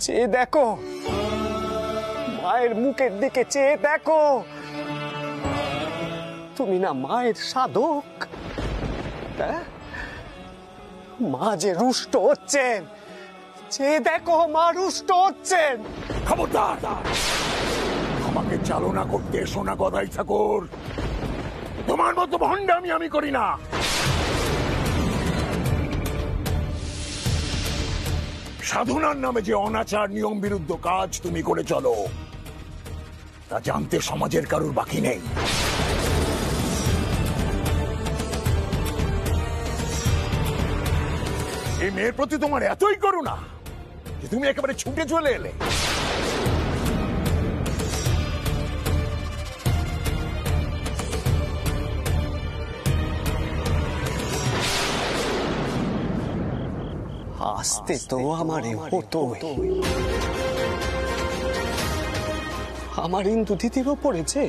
চেয়ে দেখো, মায়ের মুখের দিকে চেয়ে দেখো। তুমি না মায়ের সাধক? মা যে রুষ্ট হচ্ছেন, চেয়ে দেখো মা রুষ্ট হচ্ছেন। খবরদার, আমাকে চালনা করতে এসো না গদাই ঠাকুর। তোমার মতো ভণ্ডামি আমি করি না। সাধনার নামে যে অনাচার নিয়ম বিরুদ্ধ কাজ তুমি করে চলো, তা জানতে সমাজের কারোর বাকি নেই। এই মেয়ের প্রতি তোমার এতই করুণা যে তুমি একেবারে ছুটে চলে এলে। আসতে তো আমারে হতো, আমার ইন্দু দিদির ওপরে যে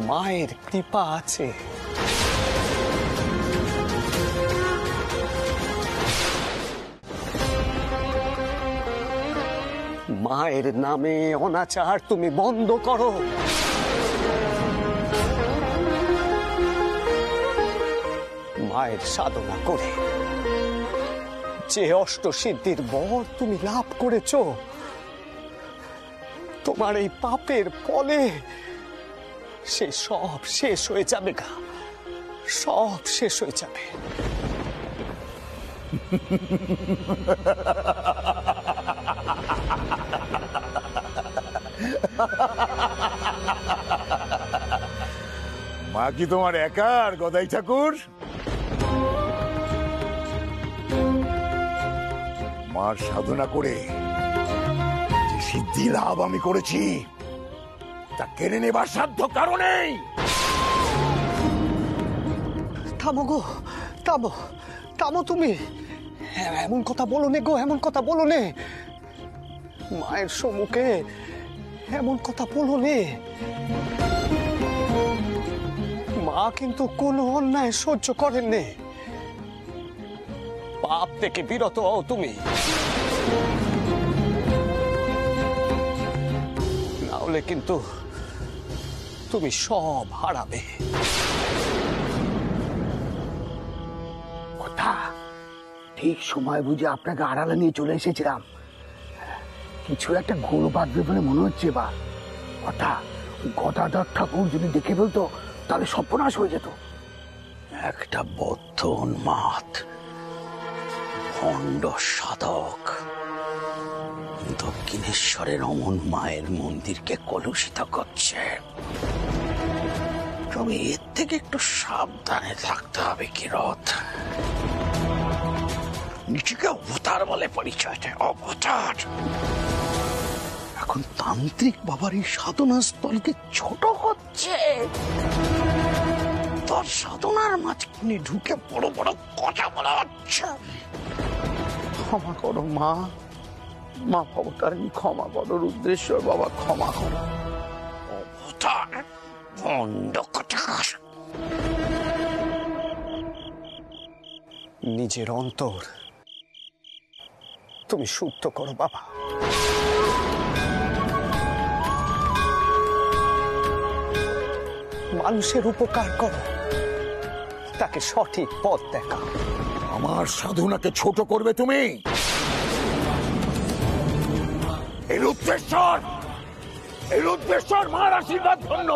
মায়ের কৃপা আছে। মায়ের নামে অনাচার তুমি বন্ধ করো। মায়ের সাধনা করে যে অষ্টসিদ্ধির বর তুমি লাভ করেছ, তোমার এই পাপের ফলে সে সব শেষ হয়ে যাবে গা, সব শেষ হয়ে যাবে। মা কি তোমার একার গদাই ঠাকুর? মার সাধনা করে যে সিদ্ধি লাভ আমি করেছি, তা কেড়ে নেবার সাধ্য কারণেই। থামো গো, থামো, থামো তুমি। এমন কথা বলো নে গো, এমন কথা বলো নে। মায়ের সম্মুখে এমন কথা বলো নে। মা কিন্তু কোনো অন্যায় সহ্য করেন নে। পাপ থেকে বিরত হও তুমি, না হলে কিন্তু তুমি সব হারাবে। কথা ঠিক সময় বুঝে আপনাকে আড়ালে নিয়ে চলে এসেছিলাম। কিছু একটা গোল বাঁধবে বলে মনে হচ্ছে। বা কথা, গদাধর ঠাকুর যদি দেখে ফেলতো তাহলে সর্বনাশ হয়ে যেত। একটা বদ্ধ উন্মাদ ভণ্ড সাধক দক্ষিণেশ্বরের অমন মায়ের মন্দিরকে কলুষিত করছে। তবে এর থেকে একটু সাবধানে থাকতে হবে। কিরত নিজেকে অবতার বলে পরিচয় দেয়, অবতার। এখন তান্ত্রিক বাবার এই সাধনা স্থলকে ছোট হচ্ছে। তোর সাধনার মাঝখানে ঢুকে বড় বড় কথা বলা হচ্ছে। ক্ষমা করো মা, মা ভবতারিণী ক্ষমা করো, রুদ্রেশ্বর বাবা ক্ষমা করো। অবতার ভণ্ড কোথাকার। নিজের অন্তর তুমি শুদ্ধ করো বাবা। মানুষের উপকার করো, তাকে সঠিক পথ দেখাও। আমার সাধনাকে ছোট করবে তুমি? এই রুদ্রেশ্বর মার আশীর্বাদ ধন্য।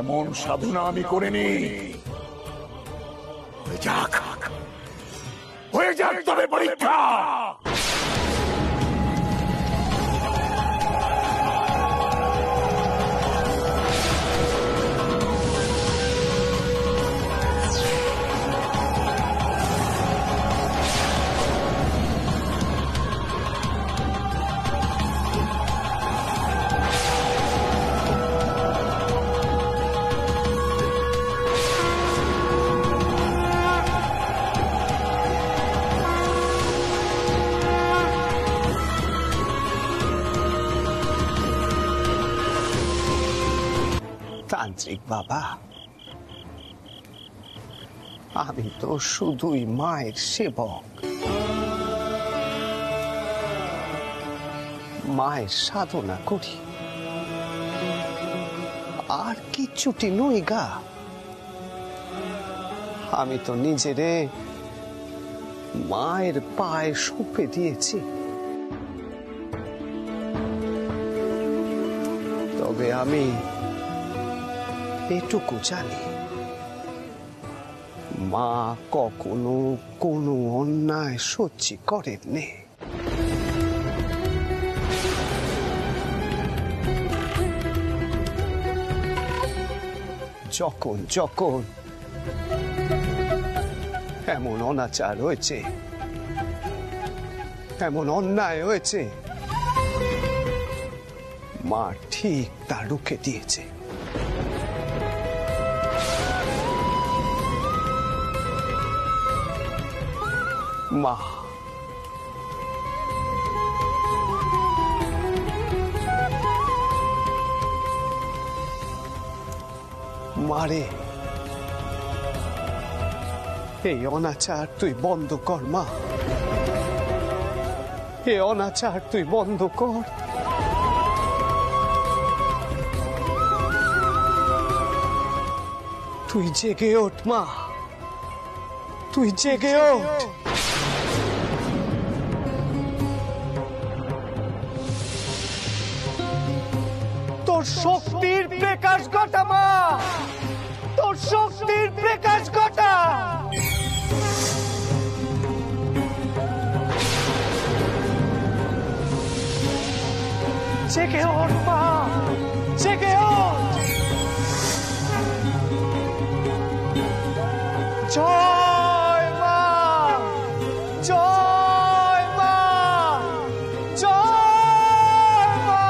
এমন সাধনা আমি করিনি। হয়ে যাক তবে পরীক্ষা। তান্ত্রিক বাবা, আমি তো শুধুই মায়ের সেবক, মায়ের সাধনা করি, আর কিচ্ছুটি নই গা। আমি তো নিজেরে মায়ের পায়ে সঁপে দিয়েছি। তবে আমি এটুকু জানি, মা কখনো কোনো অন্যায় সহ্য করেননি। যখন যখন এমন অনাচার হয়েছে, এমন অন্যায় হয়েছে, মা ঠিক তা রুখে দিয়েছে। মা মারে, এই অনাচার তুই বন্ধ কর মা, এই অনাচার তুই বন্ধ কর। তুই জেগে ওঠ মা, তুই জেগে ওঠ। তোর শক্তির প্রকাশ ঘটা মা, তোর শক্তির প্রকাশ ঘটা। জেগে ওঠ মা, জেগে ওঠ। জয় মা, জয় মা, জয় মা।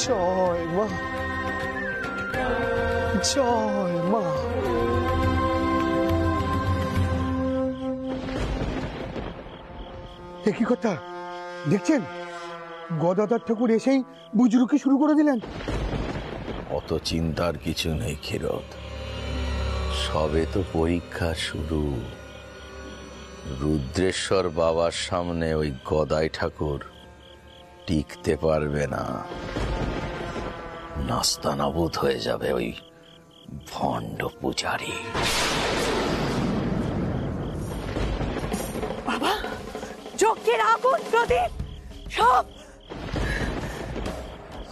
জয় মা, জয় মা। একই কথা দেখছেন, গদাধর ঠাকুর এসেই বুজরুকি শুরু করে দিলেন। অত চিন্তার কিছু নেই ক্ষীরোদ, সবে তো পরীক্ষা শুরু। রুদ্রেশ্বর বাবার সামনে ওই গদাই ঠাকুর টিকতে পারবে না, নাস্তানাবুদ হয়ে যাবে ওই ভণ্ড পূজারী। বাবা, যজ্ঞের আগুন প্রদীপ সব।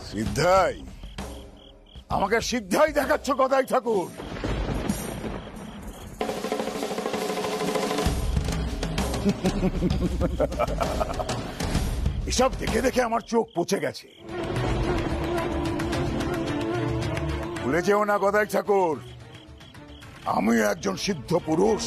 সিদ্ধাই, আমাকে সিদ্ধাই দেখাচ্ছ গদাই ঠাকুর? এসব দেখে দেখে আমার চোখ পচে গেছে। ভুলে যেও না গদাই ঠাকুর, আমিও একজন সিদ্ধ পুরুষ।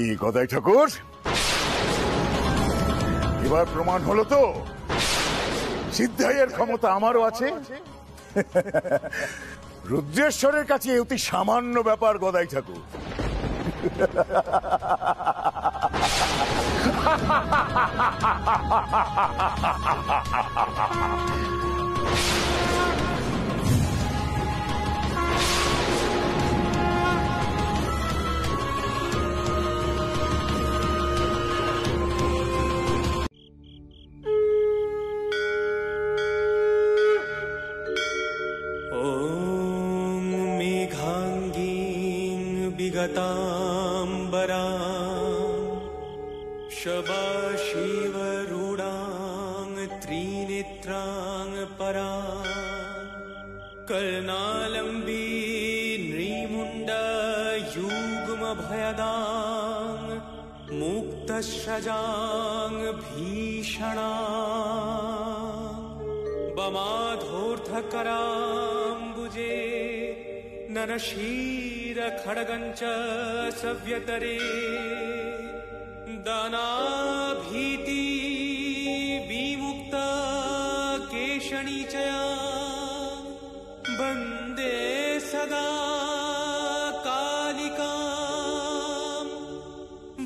কি গদাই ঠাকুর, এবার প্রমাণ হলো তো সিদ্ধাইয়ের ক্ষমতা আমারও আছে। রুদ্রেশ্বরের কাছে অতি সামান্য ব্যাপার গদাই ঠাকুর। शबाशिवरूढां त्रिनेत्रां परां कर्णालम्बी नृमुण्डयुग्मभयदां मुक्तश्रजां भीषणां बमाधोर्धकराम्बुजे नरशीरखड्गञ्च सव्यतरे दानाभीति विमुक्ता केशणीचया वन्दे सदा कालिकां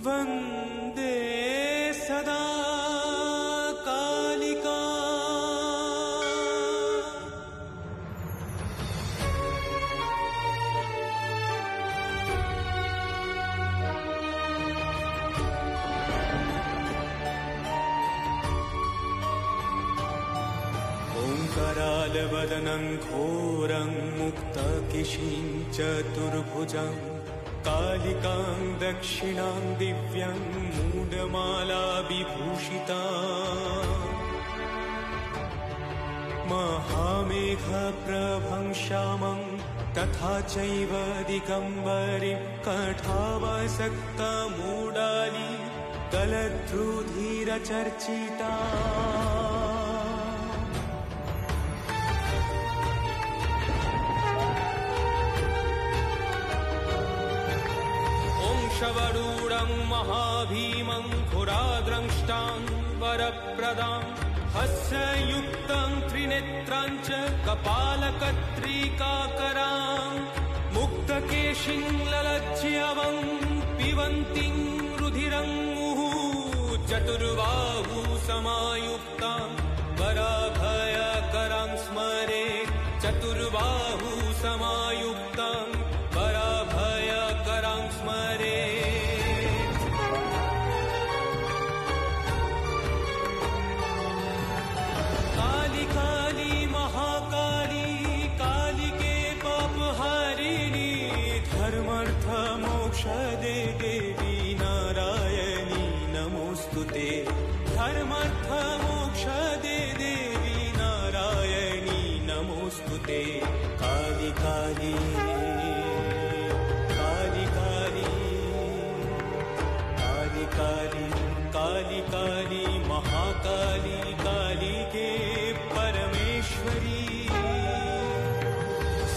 वन्दे सदा कालिकाम्। करालवदनं घोरं मुक्तकेशीं चतुर्भुजं कालिकां दक्षिणां दिव्यं मूढमाला विभूषिता महामेघप्रभं श्यामं तथा चैव दिगम्बरीं कठावसक्तमूडाली दलद्रुधिरचर्चिता शवरूढं महाभीमं खुराद्रंष्टां वरप्रदां हस्ययुक्तं त्रिनेत्रां च कपालकत्रिकाकरां मुक्तकेशीं ललज्जयवं पिबन्तीं रुधिरं मुहुः चतुर्बाहु समायुक्तां वराभयकरां स्मरे चतुर्बाहु समायुक्तां वराभयकरां स्मरे। काली काली महाकाली कालिके पापहारिणी धर्मार्थ मोक्षदे देवी नारायणी नमोस्तुते धर्मार्थ मोक्षदे देवी नारायणी नमोस्तुते। काली काली काली काली काली महाकाली काली के परमेश्वरी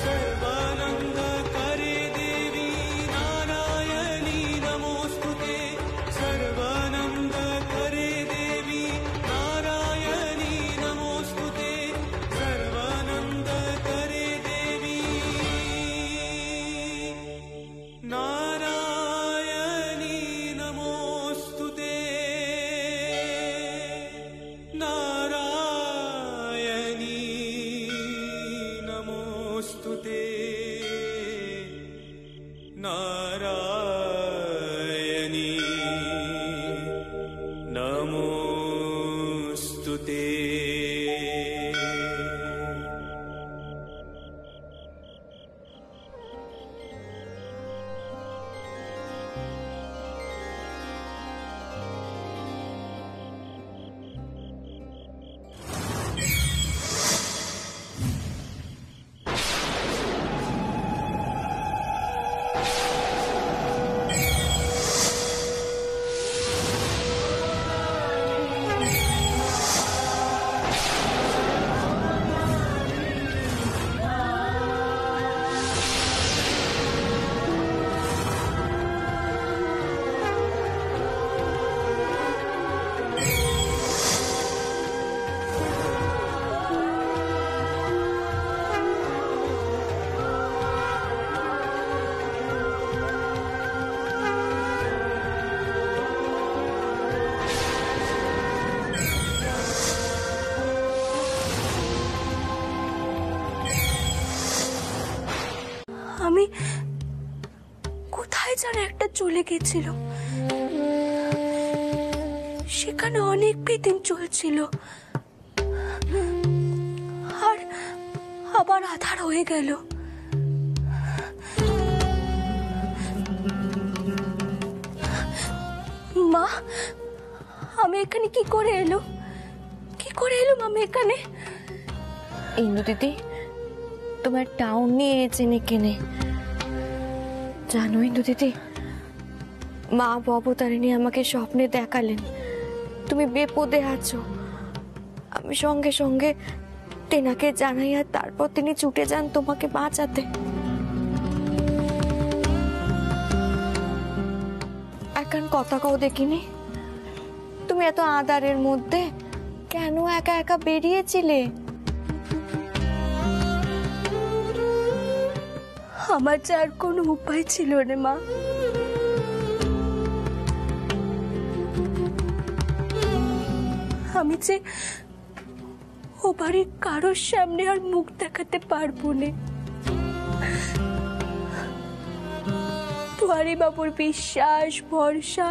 सर्वानंद करे देवी नारायणी नमोस्तुते सर्वानंद करे देवी नारायणी नमोस्तुते सर्वानंद करे देवी नारायणी नमोस्तुते नारायणी नमोस्तुते नारायणी नमोस्तुते। স্বামী কোথায় যেন একটা চলে গেছিল, সেখানে অনেক বিদিন চলছিল, আর আবার আধার হয়ে গেল। মা, আমি এখানে কি করে এলুম আমি এখানে? ইন্দু দিদি তোমার টাউন নিয়ে এসেছেন এখানে। জানো ইন্দু দিদি, মা ভবতারিণী আমাকে স্বপ্নে দেখালেন তুমি বিপদে আছো। আমি সঙ্গে সঙ্গে তেনাকে জানাই, আর তারপর তিনি ছুটে যান তোমাকে বাঁচাতে। এখন কথা কও দেখিনি, তুমি এত আঁধারের মধ্যে কেন একা একা বেরিয়েছিলে? আমার যে আর কোনো উপায় ছিল না মা। আমি যে ও বাড়ির কারোর সামনে আর মুখ দেখাতে পারবো না। দুয়ারি বাবুর বিশ্বাস ভরসা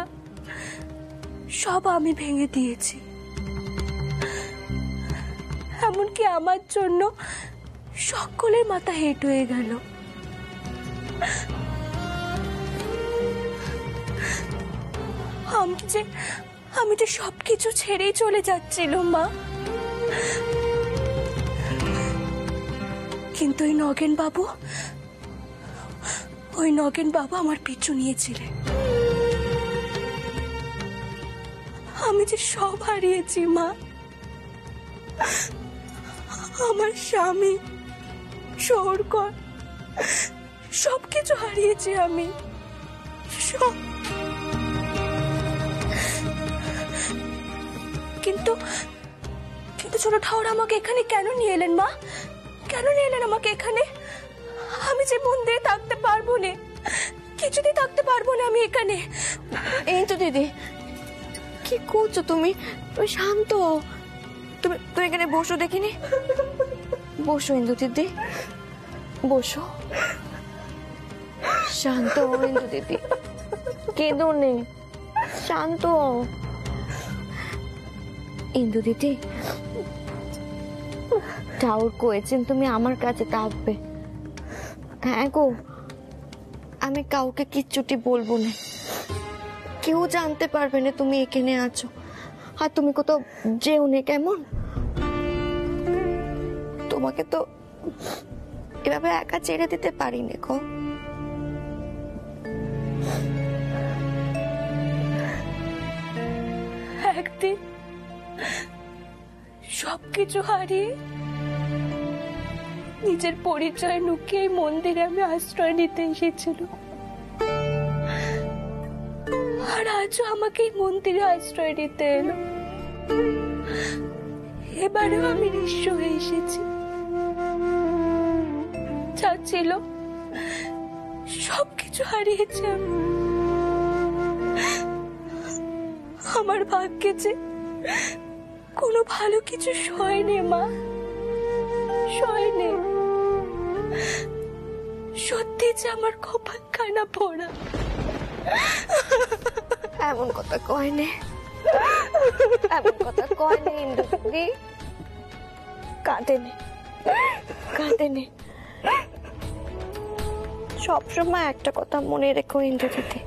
সব আমি ভেঙে দিয়েছি। এমনকি আমার জন্য সকলের মাথা হেঁট হয়ে গেল। আমি যে সবকিছু ছেড়েই চলে যাচ্ছিলাম মা, কিন্তু ওই নগেন বাবু আমার পিছু নিয়েছিলেন। আমি যে সব হারিয়েছি মা, আমার স্বামী, শহরঘর সবকিছু হারিয়েছি আমি, সব। কিন্তু ছোট ঠাকুর আমাকে এখানে কেন নিয়ে এলেন মা? কেন নিয়ে এলেন আমাকে এখানে? আমি যে মন্দিরে থাকতে পারবো না, কিছুতেই থাকতে পারবো না আমি এখানে। এই তো দিদি, কি করছো তুমি? শান্ত হও। তুমি এখানে বসো দেখিনি। বসো ইন্দু দিদি, বসো। শান্ত হও ইন্দু দিদি, কেঁদো নেই, শান্ত হও। ইন্দু দিদি, ঠাকুর কয়েছেন তুমি আমার কাছে থাকবে। হ্যাঁ গো, আমি কাউকে কিচ্ছুটি বলবো না, কেউ জানতে পারবে না তুমি এখানে আছো। আর তুমি কোথাও যেও না, কেমন? তোমাকে তো এভাবে একা ছেড়ে দিতে পারি না গো। একদিন সবকিছু হারিয়ে নিজের পরিচয় লুকিয়ে মন্দিরে আমি আশ্রয় নিতে এসেছিলাম, আর আজও আমাকে এই মন্দিরে আশ্রয় নিতে এলো। এবারেও আমি নিঃস্ব হয়ে এসেছি। যা ছিল সবকিছু হারিয়েছি আমি। আমার ভাগ্যে যে কোনো ভালো কিছু সয়নি মা, সয়নি। সত্যি যে আমার কপাল খানা পড়া। এমন কথা কয় না, এমন কথা কয় না ইন্দু দিদি। কাঁদে নে। সবসময় একটা কথা মনে রেখো ইন্দু দিদি,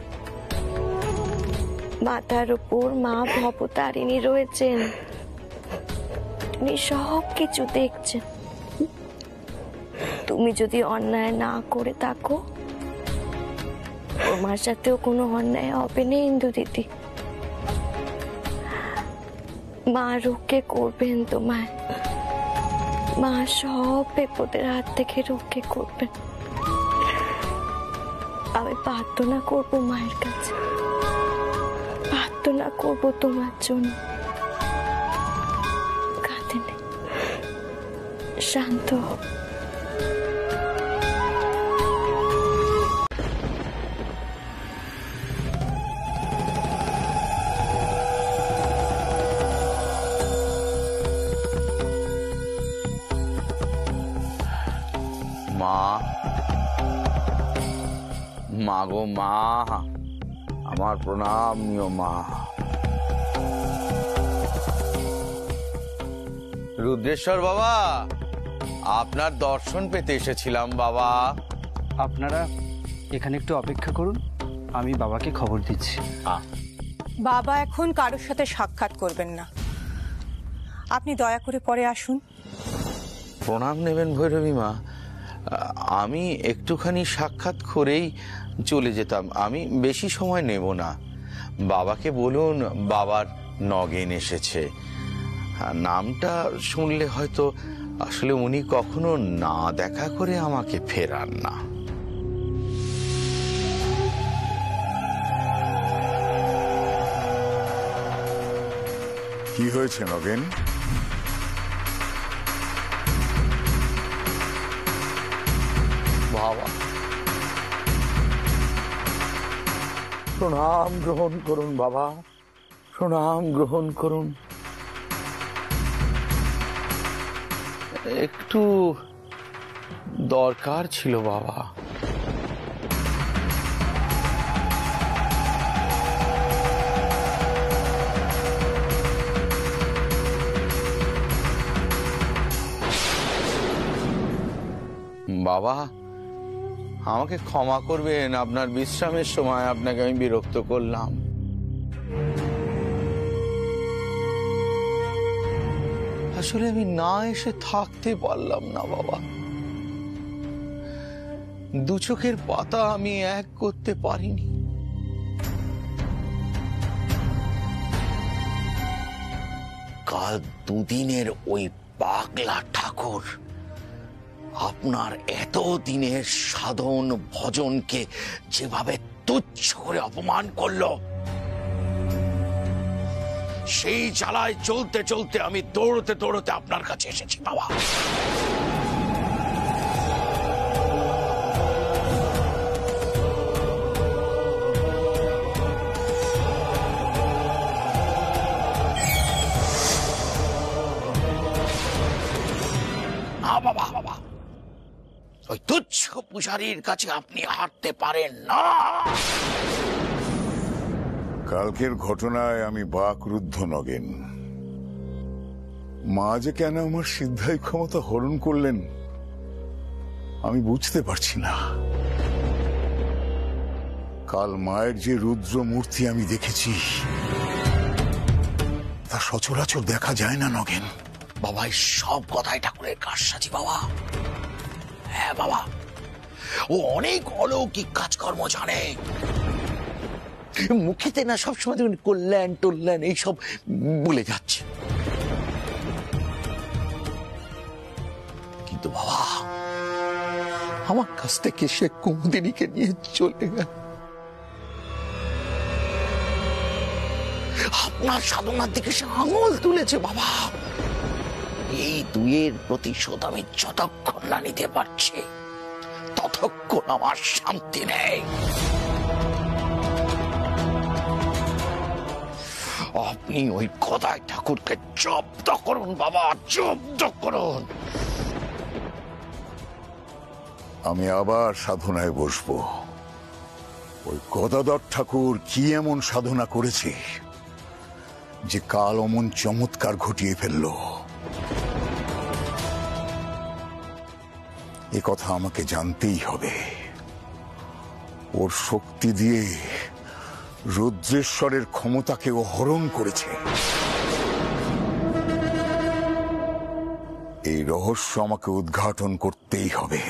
মাথার উপর মা ভবতারিণী রয়েছেন, তিনি সব কিছু দেখছেন। তুমি যদি অন্যায় না করে থাকো, তোমার সাথেও কোনো অন্যায় হবে না ইন্দু দিদি। মা রক্ষে করবেন তোমায়, মা সব বিপদের হাত থেকে রক্ষে করবেন। আমি প্রার্থনা করবো মায়ের কাছে, প্রার্থনা করবো তোমার জন্য। কাঁদে নে, শান্ত। মা, গো মা, আমার প্রণাম নিও মা। রুদ্রেশ্বর বাবা, আপনার দর্শন পেতে এসেছিলাম বাবা। আপনারা এখানে একটু অপেক্ষা করুন, আমি বাবাকে খবর দিচ্ছি। বাবা এখন কারোর সাথে সাক্ষাৎ করবেন না, আপনি দয়া করে পরে আসুন। প্রণাম নেবেন ভৈরবী মা, আমি একটুখানি সাক্ষাৎ করেই চলে যেতাম, আমি বেশি সময় নেব না। বাবাকে বলুন বাবার নগেন এসেছে, নামটা শুনলে হয়তো আসলে উনি কখনো না দেখা করে আমাকে ফেরান না। কি হয়েছে নগেন? বাবা, প্রণাম গ্রহণ করুন বাবা, প্রণাম গ্রহণ করুন। একটু দরকার ছিল বাবা। বাবা, আমাকে ক্ষমা করবেন, আপনার বিশ্রামের সময় আপনাকে আমি বিরক্ত করলাম। আসলে আমি না এসে থাকতে পারলাম না বাবা, দু চোখের পাতা আমি এক করতে পারিনি। কাল দুদিনের ওই পাগলা ঠাকুর আপনার এত দিনের সাধন ভজনকে যেভাবে তুচ্ছ করে অপমান করলো, সেই জ্বালায় চলতে চলতে আমি দৌড়তে দৌড়তে আপনার কাছে এসেছি বাবা। বাবা বাবা, ওই তুচ্ছ পূজারীর কাছে আপনি হারতে পারেন না। কালকের ঘটনায় আমি বাকরুদ্ধ নগেন। মা যে কেন আমার সিদ্ধাই ক্ষমতা হরণ করলেন আমি বুঝতে পারছি না। কাল মায়ের যে রুদ্র মূর্তি আমি দেখেছি তা সচরাচর দেখা যায় না নগেন। বাবা, সব কথাই ঠাকুরের কারসাজি বাবা। হ্যাঁ বাবা, ও অনেক অলৌকিক কাজকর্ম জানে, মুখেতে না সবসময় যখন কল্যাণ টল্যাণ এইসব বলে যাচ্ছে, কিন্তু বাবা আমার কাছ থেকে সে কুমুদিনীকে নিয়ে চলে গেল। আপনার সাধনার দিকে সে আঙুল তুলেছে বাবা। এই দুইয়ের প্রতিশোধ আমি যতক্ষণ না নিতে পারছি ততক্ষণ আমার শান্তি নেই। আপনি ওই গদাই ঠাকুরকে জব্দ করুন বাবা, জব্দ করুন। আমি আবার সাধনায় বসবো। ওই গদাধর ঠাকুর কি এমন সাধনা করেছে যে কাল অমন চমৎকার ঘটিয়ে ফেলল, এ কথা আমাকে জানতেই হবে। ওর শক্তি দিয়ে রুদ্রেশ্বরের ক্ষমতাকে ও হরণ করেছে। এই রহস্য আমাকে উদ্ঘাটন করতেই হবে।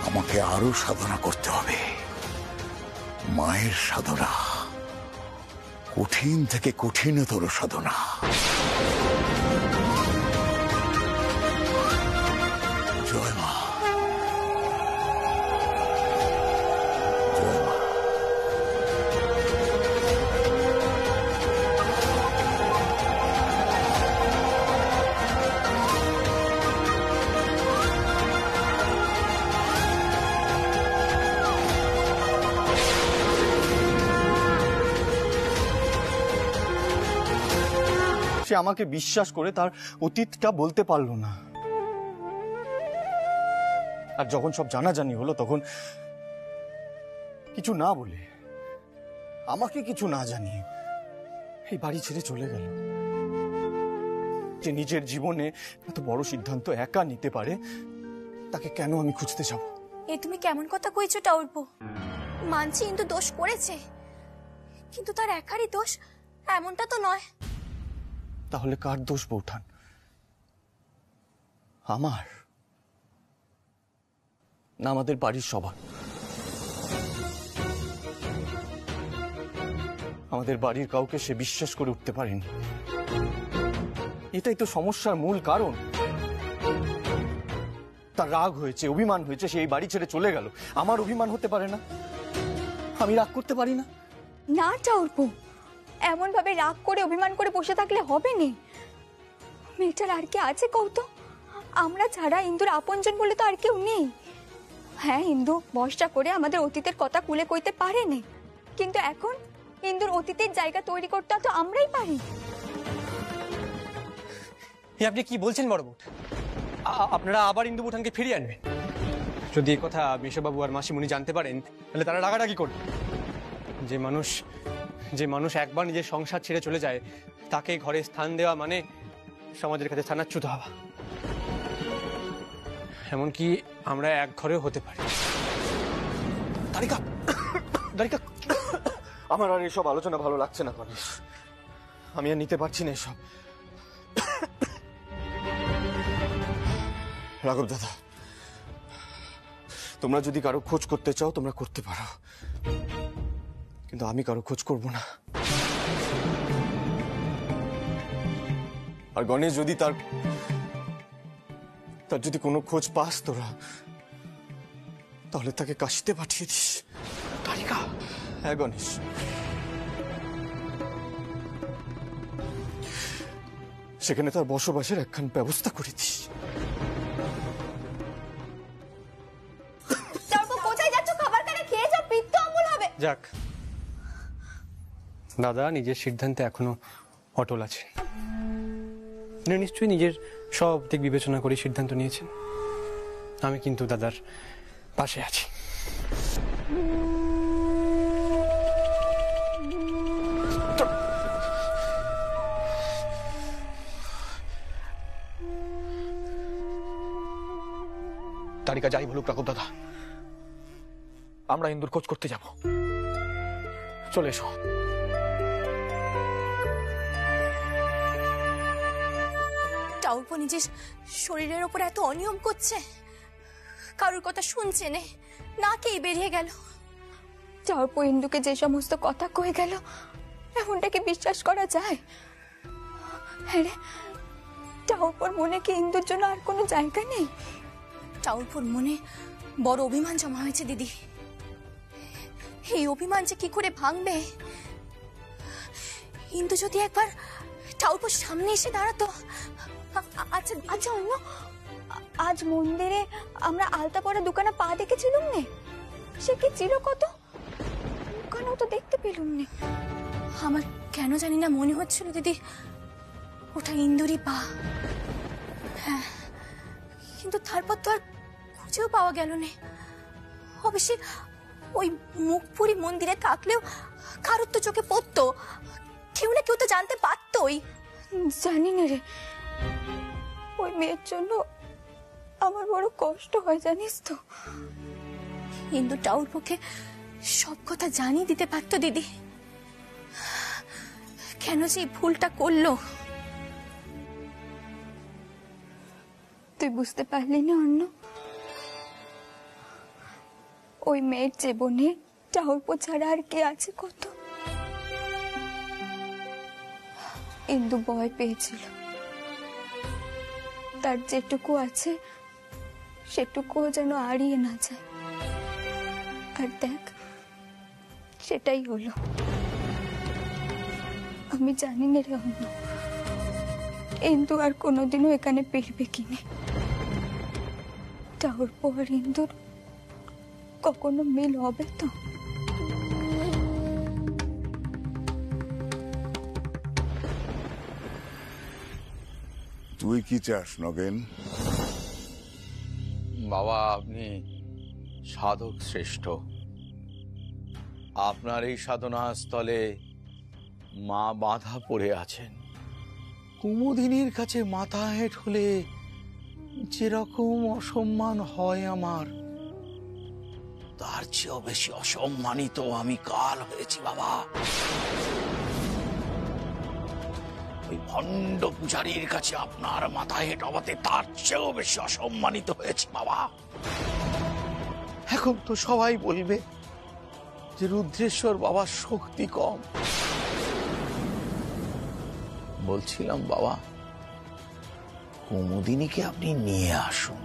আমাকে আরো সাধনা করতে হবে। মায়ের সাধনা, কঠিন থেকে কঠিনতর সাধনা। জয় মা, জয় মা। সে আমাকে বিশ্বাস করে তার অতীতটা বলতে পারলো না। আর যখন সব জানাজানি হলো তখন কিছু না বলে, আমাকে কিছু না জানিয়ে এই বাড়ি ছেড়ে চলে গেল। যে নিজের জীবনে এত বড় সিদ্ধান্ত একা নিতে পারে, তাকে কেন আমি খুঁজতে যাব? এ তুমি কেমন কথা কইছো টাউরপো? মানছি ইন্দু দোষ করেছে, কিন্তু তার একারই দোষ এমনটা তো নয়। তাহলে কার দোষ বৌঠান? আমার না আমাদের বাড়ির সবার? আমাদের বাড়ির কাউকে সে বিশ্বাস করে উঠতে পারেনি। এটাই তো সমস্যার মূল কারণ। তার রাগ হয়েছে, অভিমান হয়েছে, সে এই বাড়ি ছেড়ে চলে গেল। আমার অভিমান হতে পারে না? আমি রাগ করতে পারি না? না টাউরপো, এমন ভাবে রাগ করে অভিমান করে বসে থাকলে হবে না। মেয়েটার আর কে আছে কৌতো? আমরা ছাড়া ইন্দুর আপনজন বলে তো আর কেউ নেই। হ্যাঁ, ইন্দু বর্ষা করে আমাদের অতীতের কথা কুলে কইতে পারে না, কিন্তু এখন ইন্দুর অতীতের জায়গা তৈরি করতে তো আমরাই পারি। আপনি কি বলছেন বড় বউ? আপনারা আবার ইন্দু বুঠানকে ফিরিয়ে আনবেন? যদি এই কথা মেশোবাবু আর মাসিমণি জানতে পারেন, তাহলে তারা রাগারাগি করবে। যে মানুষ একবার নিজের সংসার ছেড়ে চলে যায়, তাকে ঘরে স্থান দেওয়া মানে সমাজের কাছে স্থানাচ্যুত হওয়া। এমনকি আমরা এক ঘরেও হতে পারি। দারিকা, আমার আর এসব আলোচনা ভালো লাগছে না গণেশ। আমি আর নিতে পারছি না এসব। রাঘব দাদা, তোমরা যদি কারো খোঁজ করতে চাও তোমরা করতে পারো, কিন্তু আমি কারো খোঁজ করব না। আর গণেশ, যদি তার যদি কোনো খোঁজ পাস তোরা, তাহলে তাকে কাশিতে পাঠিয়ে দিস। তারিকা? হ্যাঁ গণেশ, সেখানে তার বসবাসের একখান ব্যবস্থা করে দিস। কোথায় যাচ্ছ? খাবার কানে খেয়ে যাও, পিত্ত অম্বল হবে। যাক, দাদা নিজের সিদ্ধান্তে এখনো অটল আছে। নিশ্চয়ই নিজের সব দিক বিবেচনা করে সিদ্ধান্ত নিয়েছেন। আমি কিন্তু দাদার পাশে আছি। তারিকা যাই বলুক রাঘব দাদা, আমরা ইন্দুর খোঁজ করতে যাব। চলে এসো। টাউরপো নিজের শরীরের ওপর এত অনিয়ম করছে, কারোর কথা শুনছে না কেই বেরিয়ে গেল। টাউরপো ইন্দুকে যে সমস্ত কথা কয়ে গেল, এমনটাকে বিশ্বাস করা যায়? হ্যাঁ রে, টাউরপোর মনে কি ইন্দুর জন্য আর কোনো জায়গা নেই? টাউরপোর মনে বড় অভিমান জমা হয়েছে দিদি। এই অভিমান যে কি করে ভাঙবে? ইন্দু যদি একবার টাউরপোর সামনে এসে দাঁড়াতো। আচ্ছা অন্য, আজ মন্দিরে আমরা আলতা পরা দোকানে পা দেখেছিলাম নে, সে কি ছিল কত? ওখানেও তো দেখতে পেলুম নে। আমার কেন জানি না মনে হচ্ছিল দিদি ওটা ইন্দুরই পা। হ্যাঁ, কিন্তু তারপর তো আর খুঁজেও পাওয়া গেল না। অবশ্যই ওই মুখপুরি মন্দিরে থাকলেও কারোর তো চোখে পড়তো, কেউ না কেউ তো জানতে পারতোই। জানি না রে, ওই মেয়ের জন্য আমার বড় কষ্ট হয় জানিস তো। ইন্দু টাউরপোকে সব কথা জানিয়ে দিতে পারতো দিদি। কেন যে এই ভুলটা করলো? তুই বুঝতে পারলি না অন্য? ওই মেয়ের জীবনে টাউরপো ছাড়া আর কে আছে কত? ইন্দু ভয় পেয়েছিল, তার যেটুকু আছে সেটুকুও যেন হারিয়ে না যায়। আর দেখ, সেটাই হলো। আমি জানি না রে অন্য, ইন্দু আর কোনোদিনও এখানে ফিরবে কিনা। টাউরপো আর ইন্দুর কখনো মিল হবে তো? তুই কি চাস নগেন? বাবা, আপনি সাধক শ্রেষ্ঠ। আপনার এই সাধনা স্থলে মা বাঁধা পড়ে আছেন। কুমুদিনীর কাছে মাথা হেঁট হলে যেরকম অসম্মান হয় আমার, তার চেয়েও বেশি অসম্মানিত আমি কাল হয়েছি বাবা। ওই ভণ্ড পূজারীর কাছে আপনার মাথা হেঁট হওয়াতে তার চেয়েও বেশি অসম্মানিত হয়েছি বাবা। এখন তো সবাই বলবে যে রুদ্রেশ্বর বাবার শক্তি কম। বলছিলাম বাবা, কুমুদিনীকে আপনি নিয়ে আসুন।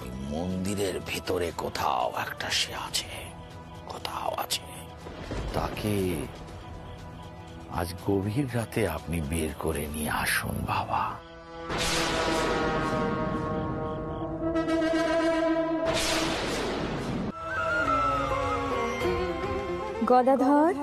ওই মন্দিরের ভেতরে কোথাও একটা সে আছে, কোথাও আছে। তাকে আজ গভীর রাতে আপনি বের করে নিয়ে আসুন বাবা। গদাধর,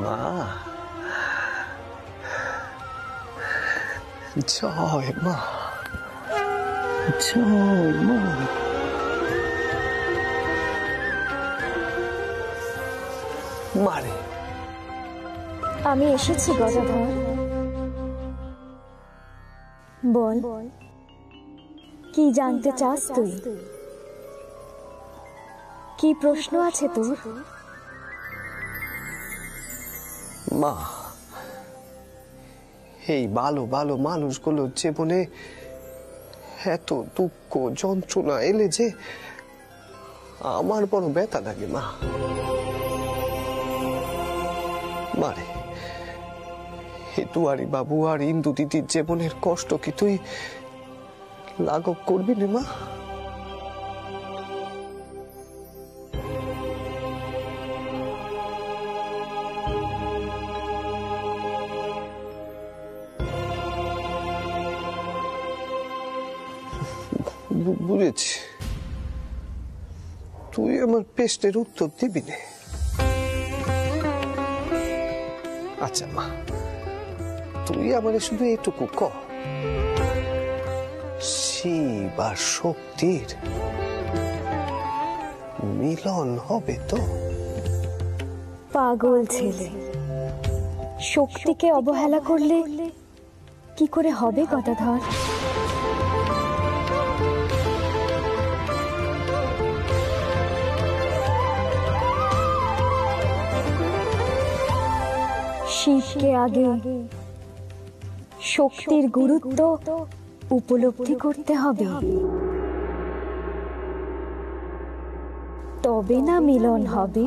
মা, জয় মা, জয় মা। মারে, আমি এসেছি গদাধর। বল, কি জানতে চাস তুই? কি প্রশ্ন আছে তোর? মা, এই ভালো ভালো মানুষগুলো জীবনে এত দুঃখ যন্ত্রণা এলে যে আমার বড় ব্যথা লাগে মা। মারে, এই দুয়ারি বাবু আর ইন্দু দিদির জীবনের কষ্ট কি তুই লাঘব করবি না মা? বুঝেছি, তুই আমার প্রশ্নের উত্তর দিবি না। আচ্ছা মা, তুই আমার শুধু এটুকু ক, শিব আর শক্তির মিলন হবে তো? পাগল ছেলে, শক্তিকে অবহেলা করলে কি করে হবে গদাধর? শিবকে আগে শক্তির গুরুত্ব উপলব্ধি করতে হবে, তবে না মিলন হবে।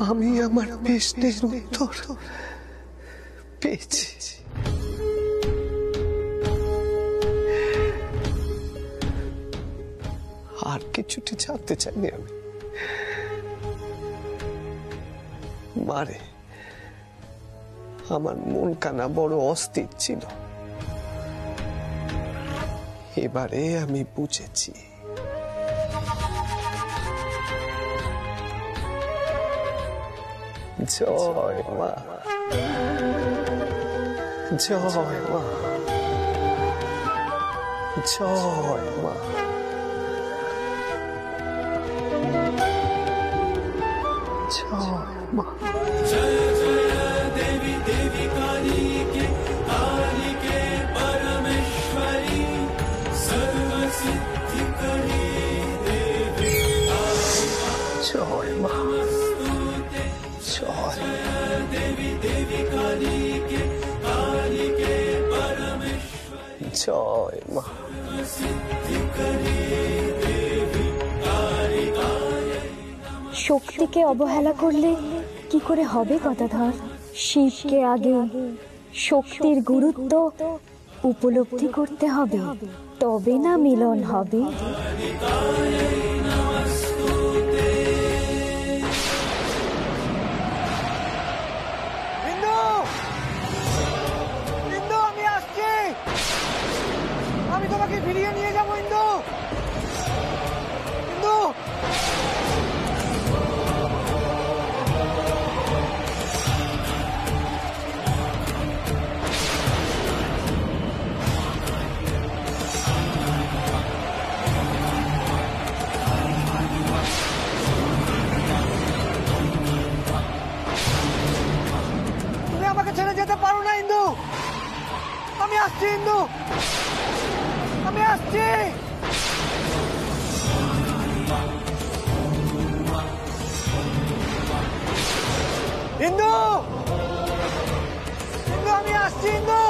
আমি আমার প্রশ্নের উত্তর পেয়েছি। আর কিছুটি জানতে চাইনি আমি। মারে, আমার মন কানা বড় অস্থির ছিল, এবারে আমি বুঝেছি। জয় মা, জয় মা, জয় মা। জয় মা। जय जय देवी देवी काली के परमेश्वरी सर्वसिद्धि শক্তিকে অবহেলা করলে কি করে হবে গদাধর? শিবকে আগে শক্তির গুরুত্ব উপলব্ধি করতে হবে, তবে না মিলন হবে। আমি আসছি, আমি তোমাকে ফিরিয়ে নিয়ে যাবো। ইন্দু, ইন্দু, তুমি আমাকে ছেড়ে যেতে পারো না ইন্দু। আমি আসছি ইন্দু, আমি আসছি। ইন্দু, ইন্দু, আমি আসছি ইন্দু।